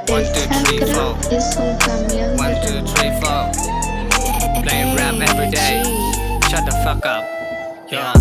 1, 2, 3, 4. 1, 2, 3, 4. Playing rap every day. Shut the fuck up. Yeah,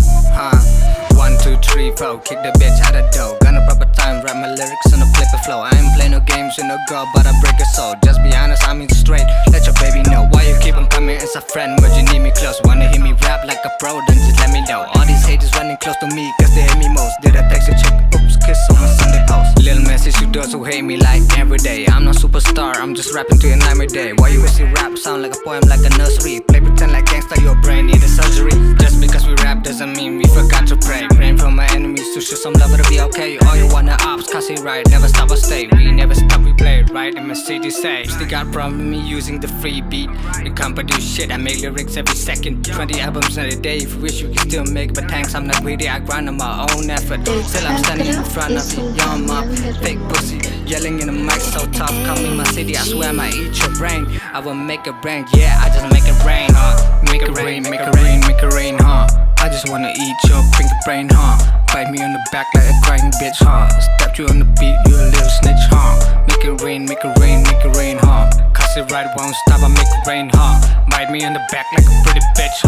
1, 2, 3, 4. Kick the bitch out of dough. Gonna proper time, rap my lyrics on a flipper flow. I ain't play no games with no girl, but I break a soul. Just be honest, I mean straight. Let your baby know why you keep on coming as a friend, but you need me close. Wanna hear me rap like a pro, then just let me know. All these haters running close to me, cause they hate me most. Did I text a chick? Oops, kiss on my Sunday post. Little message to those who hate me like every day. I'm no superstar, I'm just rapping to your nightmare day. Why you see rap sound like a poem, like a nursery? Play pretend like gangsta, your brain need a surgery. Just because we rap doesn't mean we forgot to pray. Praying for my enemies to show some love, it'll be okay. All you wanna ops, KHASI Raiot, never stop or stay. We never stop, we play it right in my city say. Still got problem with me using the free beat. You can't produce shit, I make lyrics every second. 20 albums in a day, if you wish you can still make. But thanks, I'm not greedy, I grind on my own effort. Still I'm standing in front of you, young mob, fake pussy. Yelling in the mic so tough, come in my city, I swear I might eat your brain. I will make it rain, yeah, I just make it rain, Make it rain, make it rain, make it rain, I just wanna eat your pinky brain, Bite me on the back like a crying bitch, Step you on the beat, you a little snitch, Make it rain, make it rain, make it rain, KHASI Raiot won't stop, I make it rain, Bite me on the back like a pretty bitch,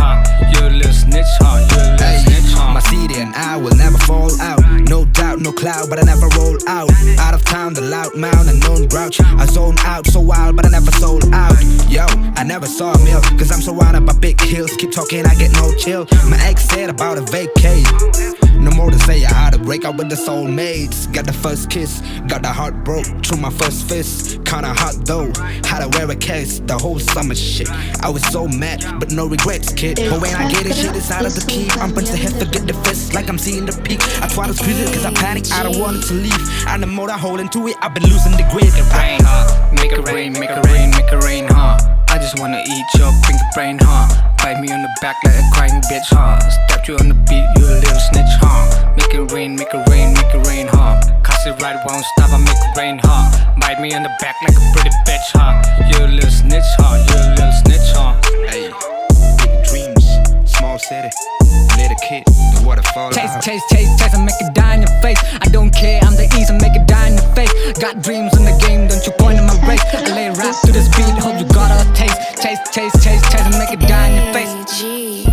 You a little snitch, you a little snitch, My city and I will never fall out. No doubt, no cloud, but I never roll out. Out of town, the loud mouth, unknown grouch. I zone out so wild, but I never sold out. Yo, I never saw a meal, cause I'm surrounded by big hills. Keep talking, I get no chill. My ex said about a vacate. No more to say, I had to break up with the soulmates. Got the first kiss, got the heart broke through my first fist. Kinda hot though, had to wear a case the whole summer shit. I was so mad, but no regrets, kid. But when I get it, shit is out of the key. I'm punch the head, forget the fist, like I'm seeing the peak. I try to squeeze it cause I panic, I don't want it to leave. And the more I hold into it, I've been losing the grip. Make it rain, make it rain, make it rain, I just wanna eat your pinky brain, Bite me on the back like a crying bitch, Step you on the beat, you a little snitch, Make it rain, make it rain, make it rain, KHASI Raiot won't stop, I make it rain, Bite me on the back like a pretty bitch, You a little snitch, you a little snitch, Hey, big dreams, small city, little kid, the waterfall. Chase, chase, chase, chase, and make it die in your face. I don't care, I'm the east and make it die in your face. Got dreams in the game, don't you point in my race. I lay rap to this beat, hope you got a taste. Chase, chase, chase, chase, and make it die in your face.